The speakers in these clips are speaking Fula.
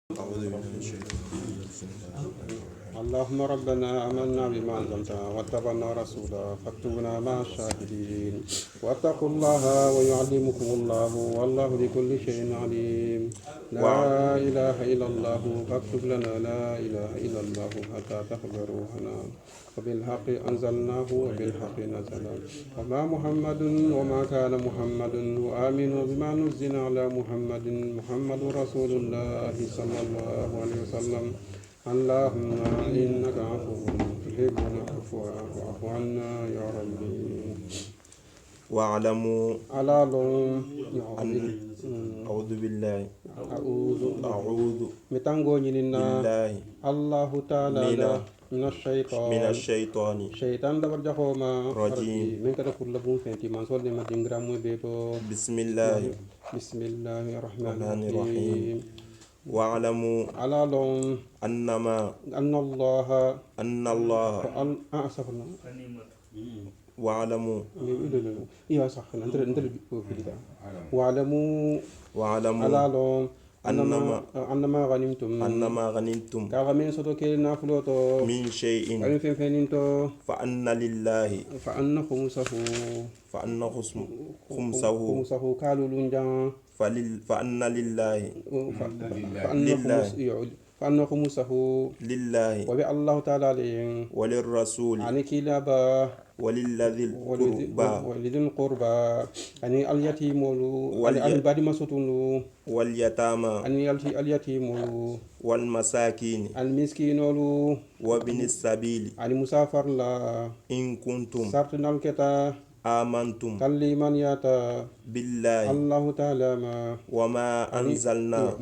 أعوذ بالله من الشيطان اللهم ربنا آمنا بما أنزلت واتبعنا رسولا فاكتبنا مع الشاهدين واتقوا الله ويعلمكم الله والله بكل شيء عليم لا إله إلا الله فاكتب لنا لا إله إلا الله حتى تخبرونا وبالحق أنزلناه وبالحق نزل وما محمد وما كان محمد وآمنوا بما نزل على محمد رسول الله صلى الله عليه وسلم اللهم إنك عفو تحب العفو فاعف عنا يا ربي واعلموا على لون أعوذ بالله أعوذ متانغو نينا بالله الله تعالى من من الشيطان شيطان دبر جهوما رجيم من كده كل بون فنتي من صول ما دينغرامو بيبو بسم الله الرحمن الرحمن الرحيم واعلموا على لون أنما أن الله أسفنا واعلموا إيه صح أنت واعلموا على لون أنما غنمتم كاغامين سوتو كي نافلوتو من شيء أين فينتو فأن لله فأن خمسه كالو لونجان فأن لله فأن خمسه لله وبي الله تعالى عليه وللرسول يعني كلابا وللذي القربى يعني اليتيم يعني بعد ما سوتونو واليتامى يعني اليتيم والمساكين المسكين وابن السبيل يعني مسافر لا إن كنتم سارتنا الكتا آمنتم كلمن ياتا بالله الله تعالى وما أنزلنا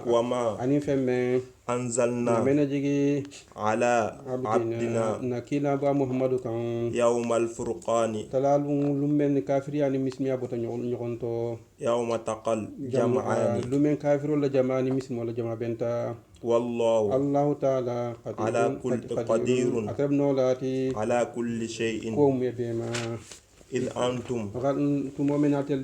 وما أني فمن أنزلنا من جيجي على عبدنا نكيلا با محمد كان يوم الفرقان تلال لمن كافر يعني مسميا بوتا نيغونتو يوم تقل جمعان لمن كافر ولا جمعاني مسم ولا جمع بنتا والله الله تعالى على كل قدير على كل شيء قوم يبما إذ أنتم تمومن أتل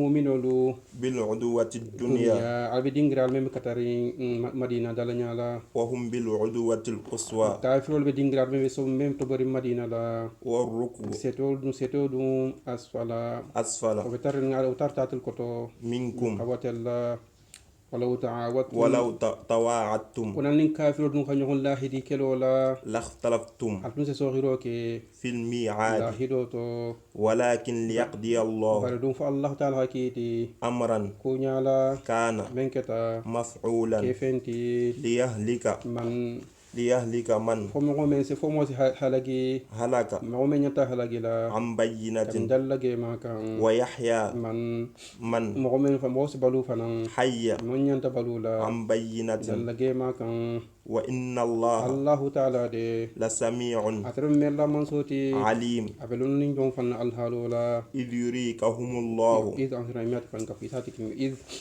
مؤمنولو بالعدوة الدنيا عبدين غرال مم كتارين مدينة دالنيا لا وهم بالعدوة القصوى كافرول بدين غرال مم تبري مدينة لا والركب سيتول دون أسفل وبترن على وترتات الكتو منكم أبوتلا ولو تواعدتم ونن كافر دون خنيو الله دي كلولا لاختلفتم أتون سوغيروك في الميعاد لا هيدوتو ولكن ليقضي الله بردون فالله تعالى كيتي أمرا كونيالا كان من كتا مفعولا كيفنتي ليهلك من فمو من سفمو حلقي هلك من ينتا حلقي لا عن بينة كم دلقي ما كان ويحيى من من فموس بلو فنان حي من ينتا بلو لا عن بينة دلقي ما كان وإن الله تعالى دي لسميع أترم ملا من صوتي عليم أبلون نجوم فن الهالولا إذ يريكهم الله إذ أنصر ميات فن كفيساتك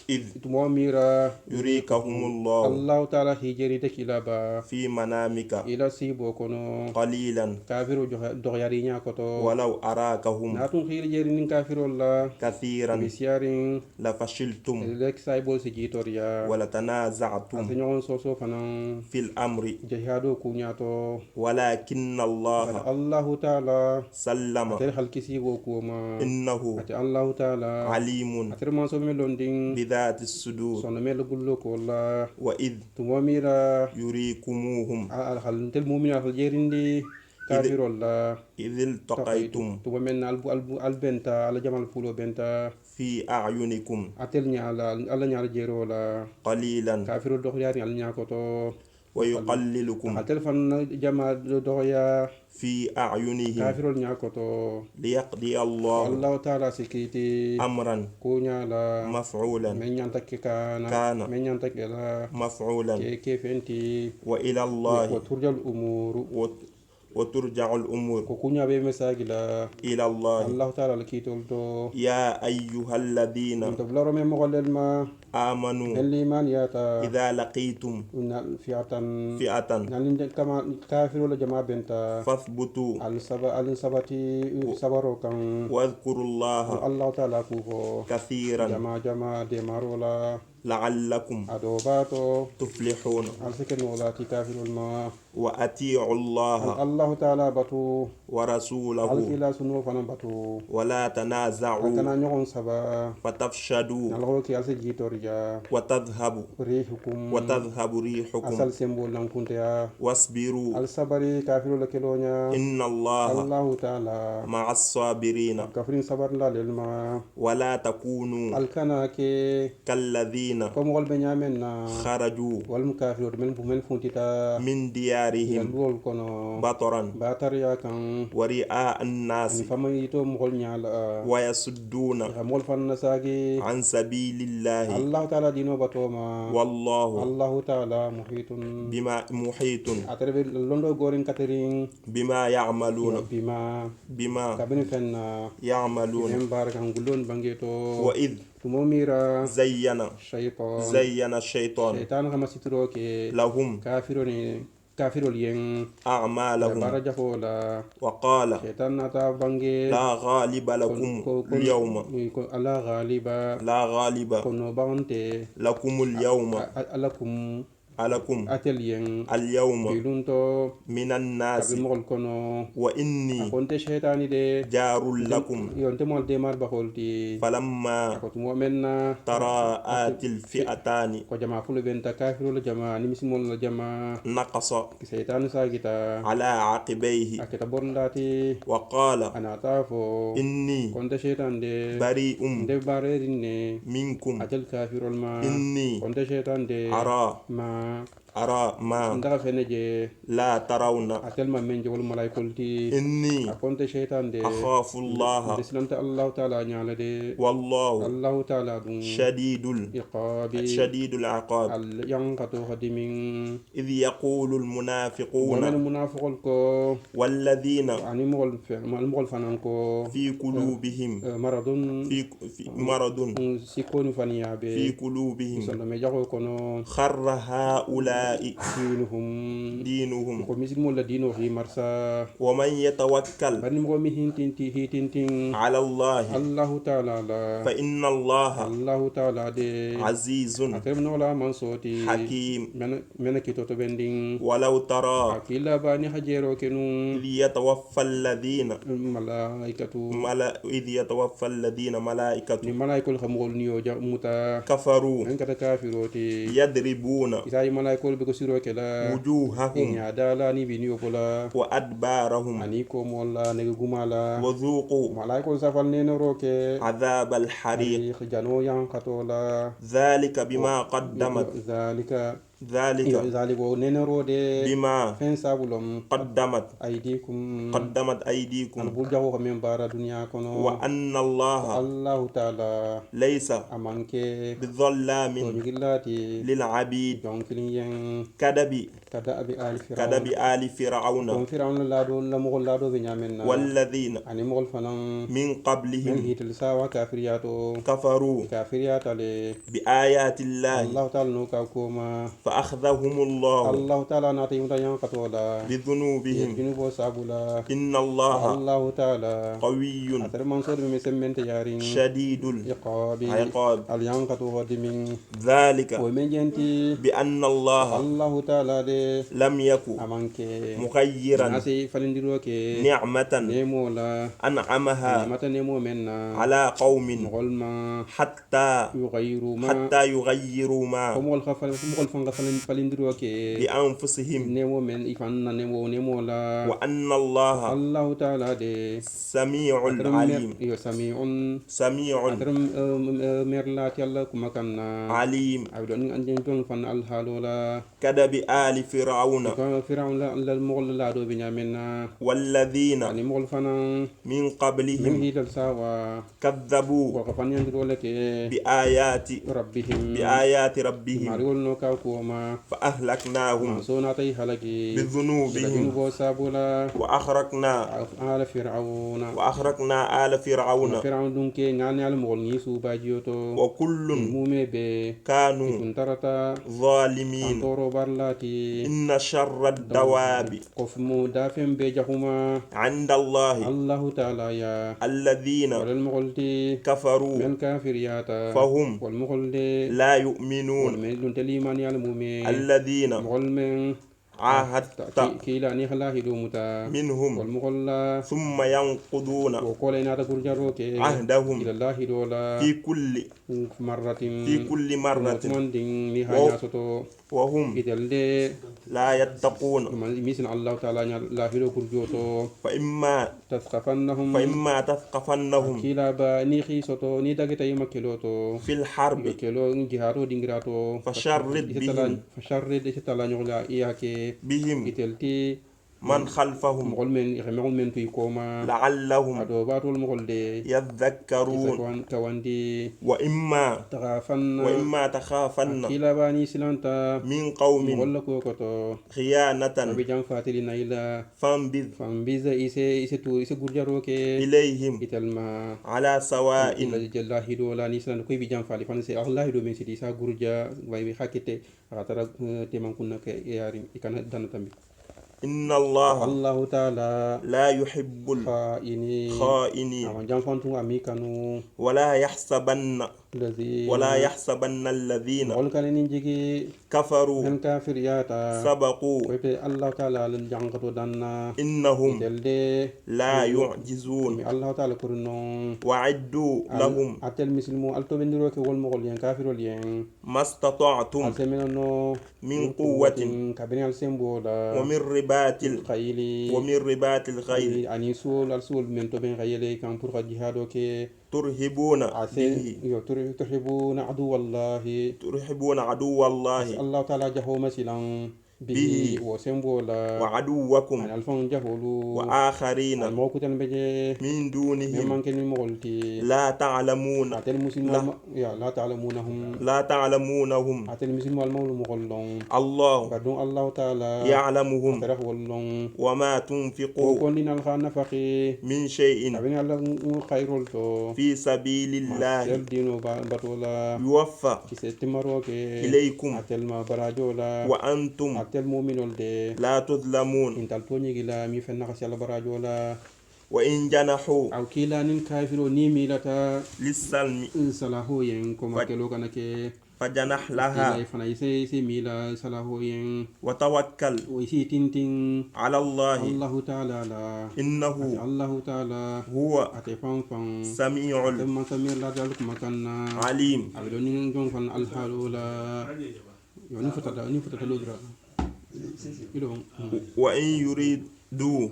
إذ تموميرا يريكهم الله تعالى هيجري تكيلابا في منامك إلى سيبو كونو قليلا كافر دغيارينيا كوتو ولو أراكهم ناتون خير جيرين كافر الله كثيرا بسيارين لفشلتم لك سايبول سجيتوريا ولتنازعتم أتنيون سوسو فنان في الأمر جهادو كونياتو ولكن الله تعالى سلم أترحل كسيبو كوما إنه الله تعالى عليم أترمان سوميلوندين بذات الصدور سونميل قلوك والله وإذ تموميرا يريكموهم هل المؤمن الجيرين دي كافر الله إذ التقيتم تمومن البنتا على جمال فولو بنتا في أعينكم أتلني على نيال جيرولا قليلا كافر الدخيار على نياكوتو ويقللكم أتلفن جمال دخيا في أعينهم كافر نياكوتو ليقضي الله تعالى سكيتي أمرا كونيا لا مفعولا من ينتك كان من ينتك لا مفعولا كيف انتي وإلى الله وترجع الأمور وترجع الأمور كونيا بمساجلا إلى الله تعالى لكيتول دو يا أيها الذين تبلغوا من مغلل ما آمنوا الإيمان ياتا إذا لقيتم فئة كما كافر ولا جماعة بنتا فاثبتوا السبتي سبرو كان واذكروا الله تعالى كوكو كثيرا جماعة دمارولا لعلكم أدوباتو تفلحون ألسكن ولاتي كافر الماء وأطيعوا الله الله تعالى باتو ورسوله الكلا سنو فنا باتو ولا تنازعوا أكنا نيون سبا فتفشلوا نلغوكي ألسجي تورجا وتذهب ريحكم أسال سيمبول نمكنتيا واصبروا الصبري كافر لكلونيا إن الله تعالى مع الصابرين كافرين صبر لا للما ولا تكونوا الكناكي كالذين كم غول بنيامنا خرجوا والمكافر من فونتيتا من ديارهم يلول كونو بطرا باتريا كان ورئاء الناس فما يتو مغول نيالا ويصدون مول فنساغي عن سبيل الله الله تعالى دينو باتوما والله الله تعالى بما محيط أتربي لندو غورين كاترين بما يعملون بما كابين فنا يعملون بارك نقولون بانجيتو وإذ تموميرا زين الشيطان كما ستروكي لهم كافرون ين أعمالهم برجفولا وقال شيطان نتا بانجي لا غالب لكم اليوم لا غالب كنو بانتي لكم اليوم ألكم أتلين اليوم بيلونتو من الناس وإني كنت شيطاني دي جار لكم يونتمول ديمار بخولتي فلما تراءت الفئتان وجماعة فلو بنتا كافر الجماعة نمسمول الجماعة نقص شيطان ساكتا على عقبيه أكتا بورلاتي وقال أنا تعرفو إني كنت شيطان دي بريء منكم أتل كافر الما إني كنت شيطان دي أرى ما لا ترون إني أخاف الله والله الله تعالى شديد العقاب إذ يقول المنافقون والذين في قلوبهم مرض في قلوبهم خر هؤلاء دينهم ومن يتوكل على الله فإن الله عزيز حكيم ولو ترى إذ يتوفى الذين ملائكة كفروا يضربون وجوههم وأدبارهم وذوقوا عذاب الحريق ذلك بما قدمت بما قدمت أيديكم وأن الله تعالى ليس بظلام للعبيد كدب آل فرعون والذين من قبلهم كفروا بآيات الله فأخذهم الله بذنوبهم إن الله قوي شديد العقاب ذلك بأن الله لم يكن مغيرا نعمة أنعمها على قوم حتى يغيروا ما بأنفسهم وأن الله تعالى سميع عليم عليم كدب آل فرعون والذين من قبلهم كذبوا بآيات ربهم koma فأهلكناهم sona tay halaki بذنوبهم bo sabula وأخرقنا آل فرعون فرعون dunke ngani al mol ni su bajiyoto وكل mume be كانوا kuntarata ظالمين antoro barlati إن شر الدواب قفمو دافم بيجهما عند الله الله تعالى يا الذين والمغلتي كفروا من كافرياتا فهم والمغلتي لا يؤمنون والمغلتي تليمان يالمومي الذين مغلمن عاهدت كيلا ني خلا هدومتا منهم والمغلا ثم ينقضون وقولنا تقول عهدهم إلى الله دولا في كل مرة وهم لا يتقون مثل الله تعالى لا هيرو كرجوتو فإما تثقفنهم كلا با نيخي سوتو ني داغتاي ماكيلوتو في الحرب كيلو جهارو دينغراتو فشرد بهم بهم إتلتي من خلفهم لعلهم يذكرون وإما تخافن من قوم خيانة فانبذ إليهم على سواء إن الله تعالى لا يحب الخائنين ولا يحسبن الذين كفروا سبقوا إنهم لا يعجزون وعدوا لهم ما استطعتم من قوة ومن رباط الخيل ترهبون عدو الله الله تعالى جهو مثلا به وعدوكم وآخرين من دونهم لا تعلمونهم الله يعلمهم وما تنفقوا من شيء في سبيل الله يوفى إليكم وأنتم لا تظلمون وإن جنحوا للسلم فجنح لها وتوكل على الله إنه هو سميع عليم وإن يريدوا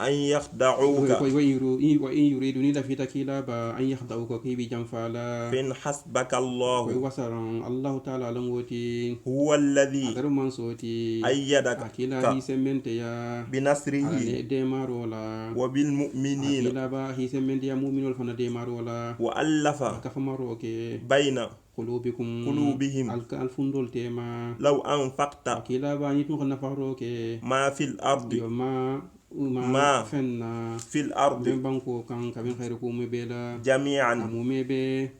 أن يخدعوك فإن حسبك الله هو الذي أيدك بنصره وبالمؤمنين وألف بين قلوبهم لو أنفقت ما في الأرض جميعا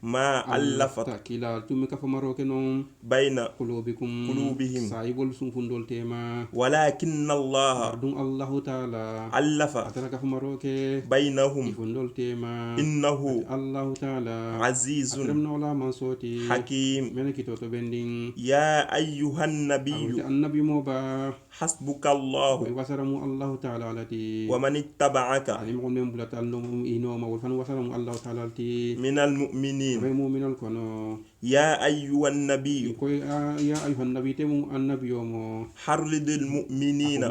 ما ألفت بين قلوبهم ولكن الله ألف بينهم إنه عزيز حكيم يا أيها النبي حسبك الله ومن اتبعك من المؤمنين يا أيها النبي حرض المؤمنين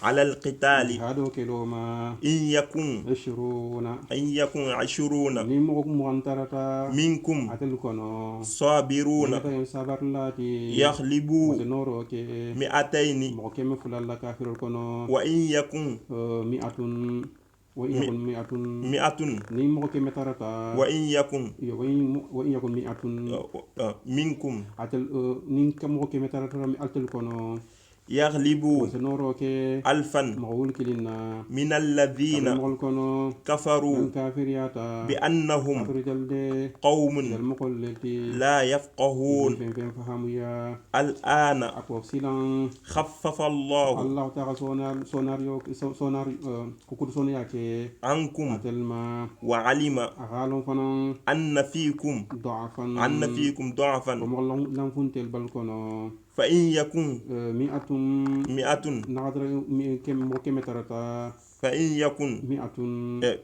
على القتال إن يكن 20 منكم صابرون يغلبوا 200 وإن يكن وإن يكن مئة نيم كم ترتا وإن يكن مئة منكم أتل نيم كم ترتا أتل كونو يغلبوا ألفا من الذين كفروا بأنهم قوم لا يفقهون الآن خفف الله عنكم وعلم أن فيكم ضعفا فإن يكن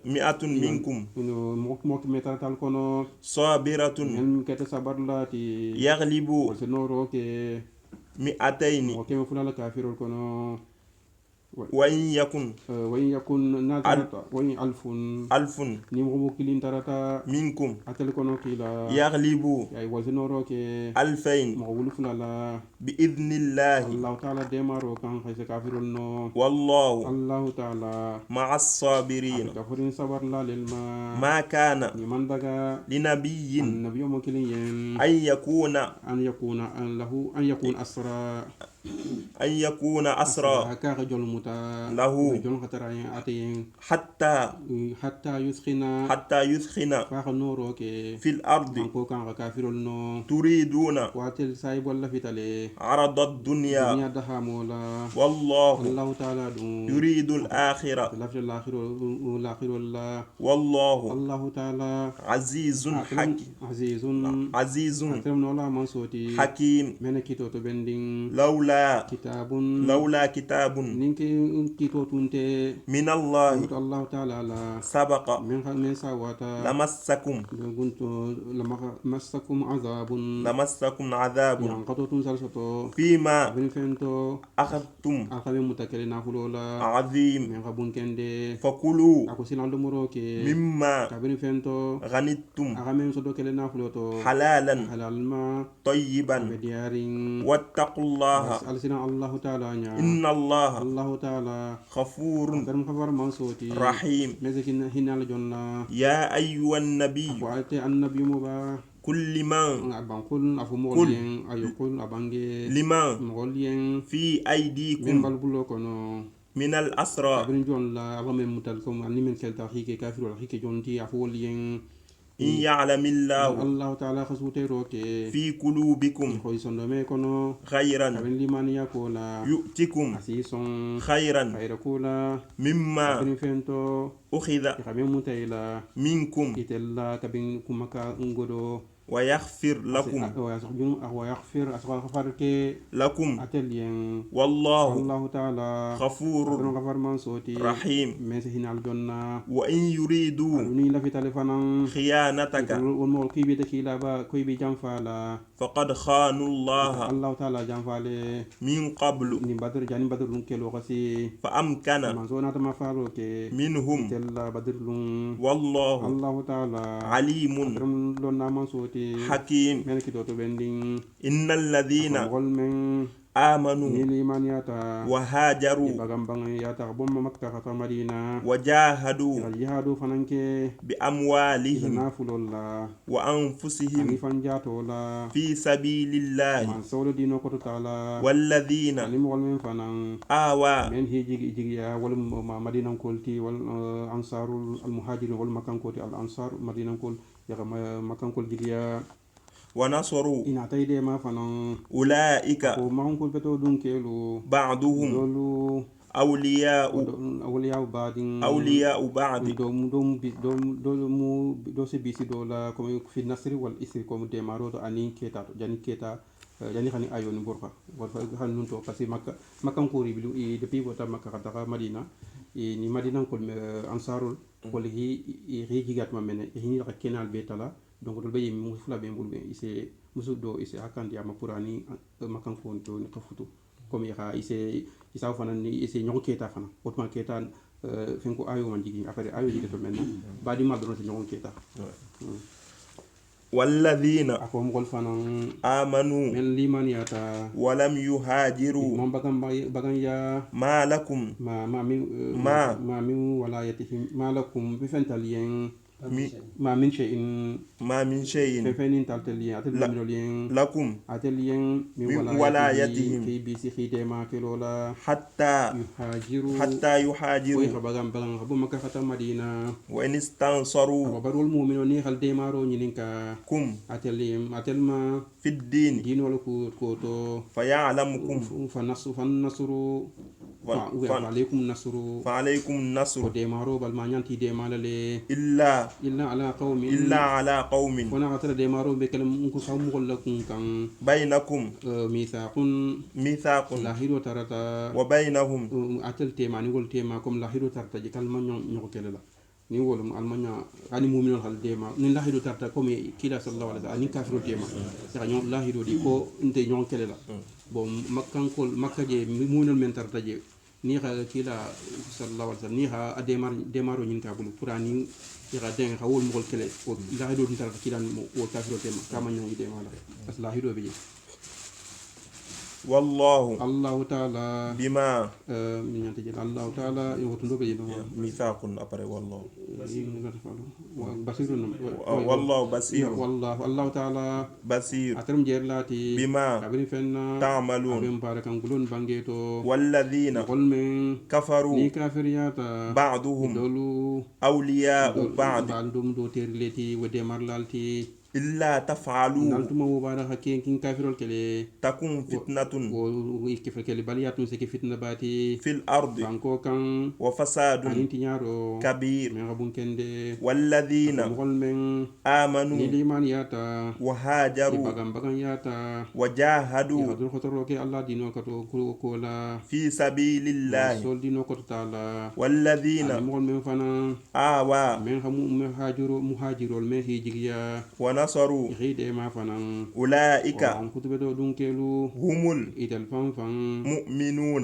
مئة منكم صابرة يغلبوا 200 وإن يكن ألف منكم يغلبوا 2000 بإذن الله والله مع الصابرين ما كان لنبي أن يكون أسرى له حتى يثخن في الأرض تريدون عرض الدنيا والله يريد الآخرة والله عزيز حكيم لولا كتاب من الله سبق لمسكم عذاب فيما أخذتم عظيم فكلوا مما غنمتم حلالا طيبا واتقوا الله إن الله غفور رحيم يا أيها النبي كل لمن في أيديكم من الأسرى إن يعلم الله في قلوبكم خيرا يؤتكم خيرا مما أخذ منكم ويغفر لكم والله غفور رحيم وإن يريدوا خيانتك فقد خانوا الله من قبل فأمكن منهم والله عليم حكيم إن الذين آمنوا وهاجروا وجاهدوا بأموالهم وأنفسهم في سبيل الله والذين آوى ونصروا أولئك بعضهم أولياء بعض في النصر والإسر كم دمارو أنين كيتا جاني كيتا jani khani ayon borfa borfa khan nun to kasi makam kori bilu e depuis wota makka kata madina e ni madina ko ansarul ko hi gat ma mene hi ka kenal betala donc dol bayi mu fula be mbul be ise musudo ise hakandi ama purani makam ko to ni kafutu comme ya ise isa fana ni ise nyoko keta fana otma keta fenko ayo man jigi affaire ayo jigi to men badi madron se nyoko keta والذين akom gol fanan آمنوا men liman yata ولم يهاجروا mon bagan ya ما لكم ma min walayatihim ma lakum bi fentalien ma min shay'in fenin taltelien atelien لكم atelien min walayatihim fi bi si khide ma kelola حتى يهاجروا bagan bu makka fata madina وإن استنصروا barul mu'minuni khal de maro nyininka كم atelma في الدين dinol ko to فيعلمكم فالنصر فعليكم النصر فعليكم النصر ديمارو بالمانيانتي ديمالله إلا على قوم فانا غتر ديمارو بكلم انكو خام لكم كان بينكم ميثاق لاهيرو ترتا وبينهم اتل تيما نقول تيما كم لاهيرو ترتا كلمه نيوكللا ni wolum almanya ani mu'minul hal dema ni lahido tarta comme kila sallallahu alaihi wasallam ni kafiru dema ya nyon lahido di ko nte nyon kelela bon makkan ko makkaje mu'minul men tarta je ni ha kila sallallahu alaihi wasallam ni ha demaro nyin ka bulu qur'ani ya den ha wol mugol kele ko lahido di tarta kila o kafiru dema kama nyon dema la as lahido be والله الله تعالى بما من ينتج الله تعالى يوتندو بي ميثاق أبري والله بصير والله بصير والله الله تعالى بصير أترم جيرلاتي بما أبين فينا تعملون أبين باركان قلون بانجيتو والذين كفروا كافرياتا بعضهم دولو أولياء بعض بعضهم دو تيرلتي ودمار لالتي إلا تفعلوا نالتما مبارك كين كافرول كلي تكون فتنة كيف كلي بالياتون سكي فتنة باتي في الأرض بانكو كان وفساد كبير والذين آمنوا وهاجروا وجاهدوا في سبيل الله والذين آوى ونصروا أولئك هم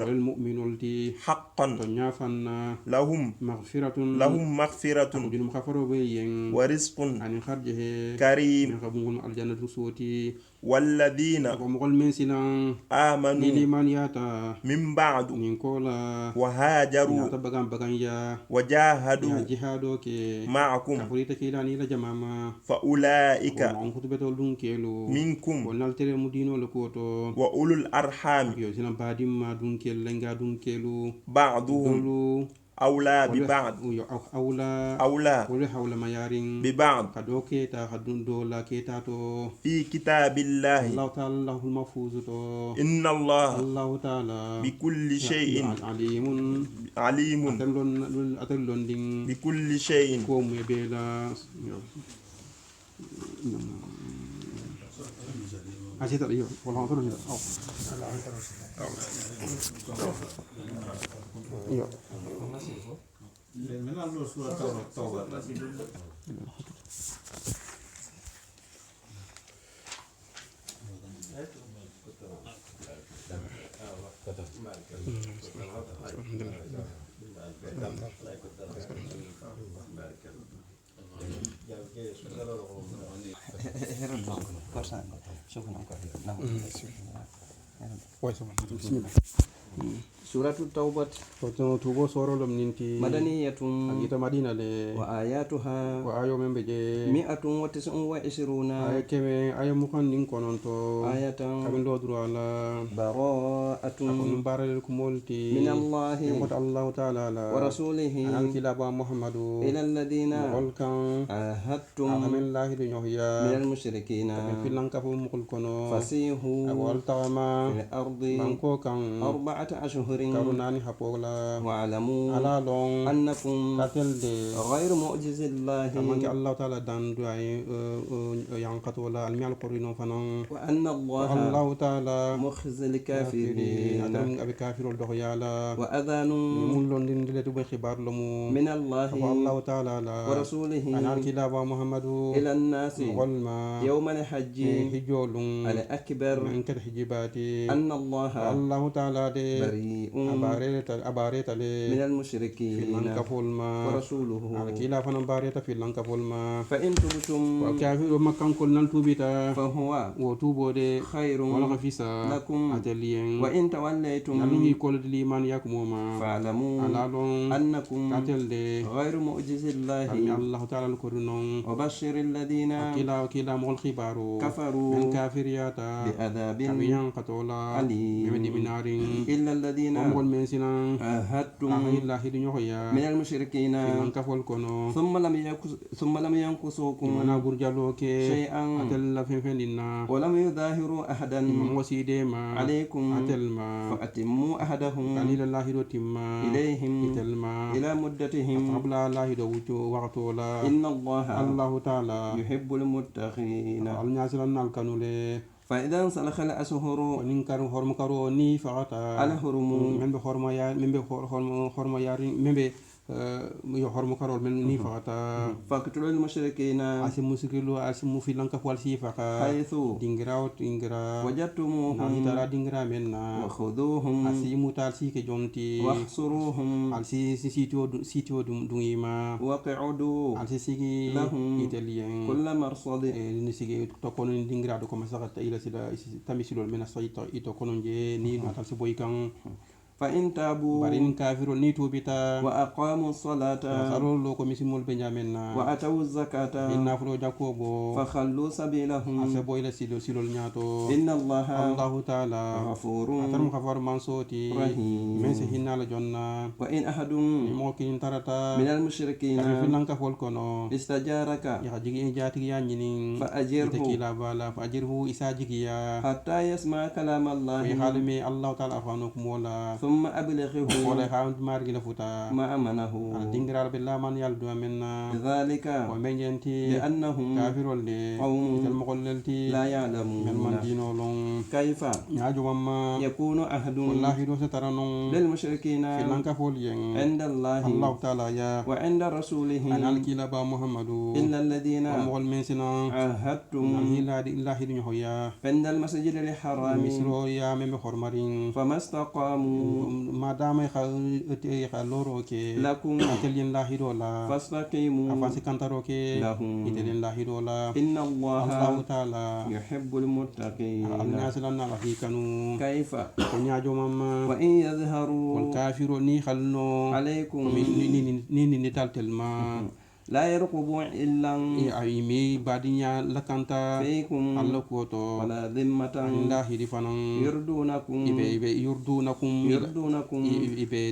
المؤمنون حقا لهم مغفرة ورزق كريم والذين آمنوا من بعد وهاجروا وجاهدوا معكم فأولئك منكم وأولو الأرحام بعضهم أولى ببعض ببعض في كتاب الله إن الله بكل شيء عليم بكل شيء سورة التوبة توبة سورة لمنتي مدنية أجيتا مدينة وآياتها وآيو من بجي 129 آية كمي آية مكان نكونونتو آية كمين دو درو على براءة من الله الله تعالى ورسوله محمد إلى الذين عاهدتم من الله من المشركين فسيحوا في الأرض 4 أشهر واعلموا أنكم غير معجز الله وأن الله تعالى مخزي الكافرين وأذان من الله ورسوله إلى الناس يوم الحج الأكبر أن الله بريء بريء أباريت من المشركين ورسوله الكلا فنباريت في لنكفولما فإن تبتم وكافر مكان كل نتوبيتا فهو وتوبو دي خير لكم أتلين وإن توليتم نلوهي كل الإيمان يكموما فاعلموا أنكم غير معجز الله تعالى الكرنون وبشر الذين كلا مول خبارو كفروا من كافرياتا بعذاب أبيان قتولا أليم إلا الذين عاهدتم من المشركين ثم لم ينقصوكم شيئا ولم يظاهروا أحدا عليكم فأتموا أحدهم إليهم إلى مدتهم إن الله تعالى يحب المتقين فإذا انسلخ الأشهر الحرم yo hormo karol men ni fata faqtul mushrikina asimusikilu asimu filanka fwal sifaka haythu dingra wajatumu hitara dingra menna wa khuduhum asimu tal sike jonti wahsuruhum alsi sitio dungima waqi'udu alsi sigi italien kull marsad ni sigi to kono dingra do ko masakata ila sida tamisilol mena sayta ito kono je ni atal si boykan فإن تابوا بارين كافرون نيتو بتا وأقاموا الصلاة خلوا لو كمسمول بنيامنا وأتوا الزكاة إن فلو جاكوبو فخلوا سبيلهم أسبوا إلى سيلو نياتو إن الله تعالى غفور أترم غفور منصوتي رحيم من سهينا لجنة وإن أحد ممكن ترتا من المشركين فلنك فولكونو استجارك يجي جاتك يانين فأجره إساجك يا حتى يسمع كلام الله في حالمي الله تعالى أفانوك مولا ثم أبلغه ولا خاوند مارغي لفوتا ما أمنه دينغرال بالله من يالدو منا ذلك ومن ينتي لأنهم كافرون لي قوم المقللتي لا يعلمون من دينو لون كيف ياجو مما يكون عهد والله دو سترنون للمشركين في لانكا فولين عند الله تعالى يا وعند رسوله أن الكلاب محمد إلا الذين ومغل من سنا عاهدتم الله دي نحويا عند المسجد الحرام مسرو يا مم خرمرين فما استقاموا ما دام يخلورو كي لكم أتلين الله دولا فاستقيموا أفاسي كانتارو كي لهم إتلين الله دولا إن الله تعالى يحب المتقين الناس لنا لفي كانوا كيف كنياجو ماما وإن يظهروا والكافر ني خلنو عليكم ني نتالتل ما لا يرقبوا إلا أيمي بعدين لكانتا فيكم الله كوتو ولا ذمة الله دفنان يردونكم يردونكم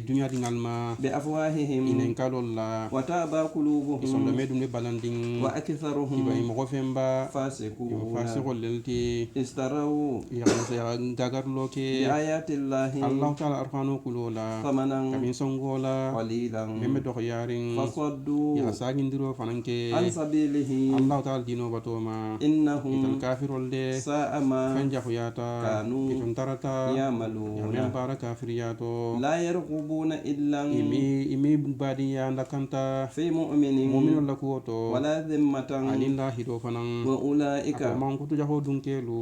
دنيا دينالما بأفواههم إن قالوا الله وتابى قلوبهم يسلمون ببلندين وأكثرهم مغفمبا فاسقون للتي استروا يغاغر لوكي بآيات الله تعالى أرخانو كلولا ثمنا كمين سنغولا قليلا مما دخيارين فصدوا ndiro fananke an sabilihi Allah ta'ala dino batoma innahum ital kafirol de sa'a ma kanja huyata kanu itun tarata yamaluna yamen bara kafiriyato la yarqubuna illa imi badiya ndakanta fi mu'minin lakuoto wala dhimmatan alillahi do fanan wa ulaika man kutu jaho dunkelu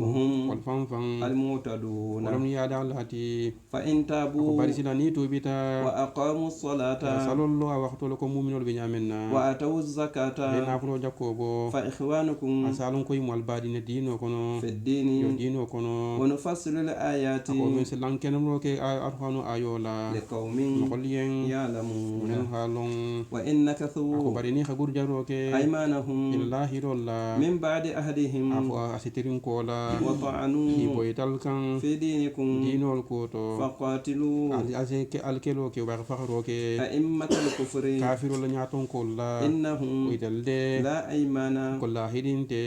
wal fanfan al mutaduna walam yada allati fa in tabu barisila ni tubita wa aqamu as-salata sallallahu wa waqtu lakum mu'minul binyamenna wa atawu az-zakata ina fulo jakobo fa ikhwanukum asalun koy mal badina dino kono fi dini dino kono wa nufassilu al-ayati ko min selan kenam lo ke arfanu ayola liqaumin qoliyen ya'lamun min halon wa innakathu ko barini khagur jaro ke aymanahum illahi dolla min ba'di ahdihim afwa asitirin kola wa ta'anu ki boytal kan fi dinikum dinol ko to faqatilu azeke alkelo ke ba fakhro ke a'immatul kufri kafiru la nyaton kola innahum italde la aymana kola hidinte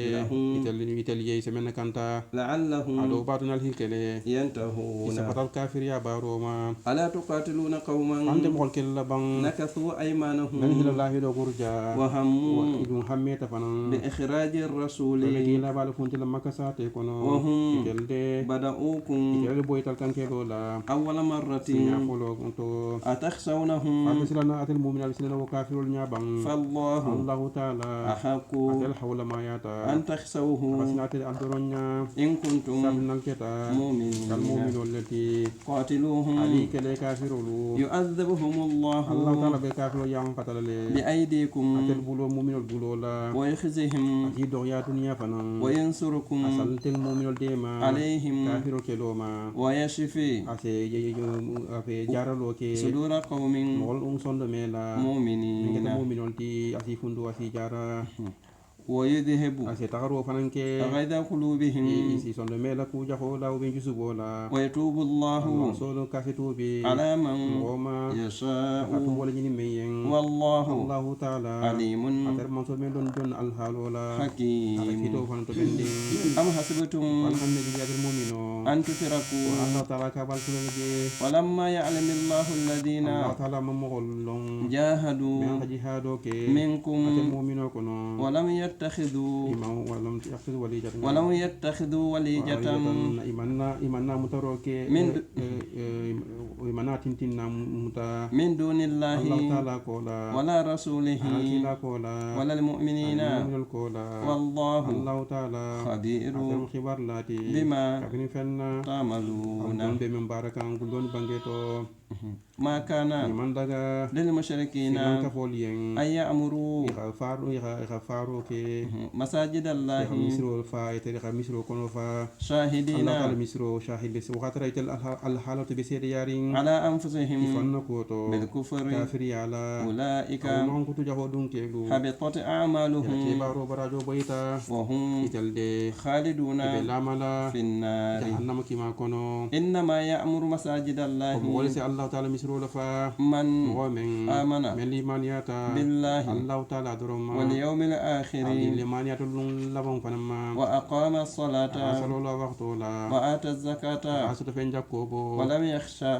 italye semena kanta la'allahum ado batunal hilkele yantahuna isafatal kafir ya baroma ala tuqatiluna qauman ande mo kel labang nakathu aymanahum man hilallahi do gurja wa hammu idun hammeta fanan bi ikhraji ar-rasuli ila bal funti lamma kasate kono italde bada'ukum italde boytal kan kelo la awwala marratin ya folo to atakhshawnahum abislana atil mu'minal silana wa kafirul nyabang fallahu الله تعالى أحق أتل حول ما ياتا أن تخشوه أسنات الدرنيا إن كنتم سبنا الكتا مؤمنين المؤمن التي قاتلوهم عليك لكافر يعذبهم الله الله تعالى بكافر يام قتل بأيديكم أتل بلو مؤمن البلو لا ويخزهم أتي دغيا دنيا فنا وينصركم أسلت المؤمن الديما عليهم كافر كلوما ويشفي أفي جارلو كي صدور قوم مول صند ميلا مؤمنين ngeta mu'minol ti asi fundu asi jara ويذهب asi tagaro fananke غيظ قلوبهم isi sondo mela ku jaho la ubin jusubola ويتوب الله solo kafetu bi على من ngoma يشاء fatu wala nyini meyen والله Allah ta'ala عليم ater man so men don al halola حكيم akito fan to bende أم حسبتم alhamdulillah yadir mu'mino أن تتركوا Allah ta'ala ka bal tulage ولما يعلم الله الذين Allah ta'ala mamol long جاهدوا men jihado ke ater منكم mu'mino kono ولم يتخذوا imam walam yaqsid walija ولم يتخذوا وليجة imanna mutaroke imanna tintinna muta من دون Allah الله ta'ala kola ولا رسوله akila kola ولا المؤمنين mu'minul kola والله Allah ta'ala خبير atam khibar lati بما kabini fenna تعملون don be men barakan gulon bangeto ما كان iman daga للمشركين sinan ka folien أن يأمروا iha faru ke مساجد الله iha misro fa ite iha misro kono fa شاهدين Allah ta'ala misro shahid bes wakatara itel al halatu bes yarin على أنفسهم ifanna koto بالكفر kafiri ala أولئك non kutu jaho dun kelu حبطت أعمالهم ke baro barajo boyta وهم itelde خالدون be lamala في النار jahannama kima kono إنما يأمر مساجد الله ko wala se Allah ta'ala misro la fa من ngomen آمن men limaniyata بالله Allah ta'ala doroma واليوم الآخر limaniyata lun labon fanama وأقام الصلاة asalo la waqto la وآتى الزكاة asata fen jakko bo ولم يخشى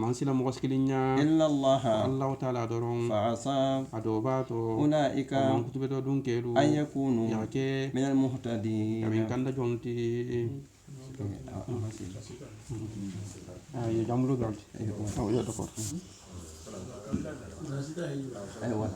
man sila mo skilinya إلا الله Allah ta'ala dorom فعسى adobato أولئك man kutube do dun kelu أن يكونوا yake من المهتدين kamin kanda jonti ayo jamlu dalti oh ya d'accord أيوة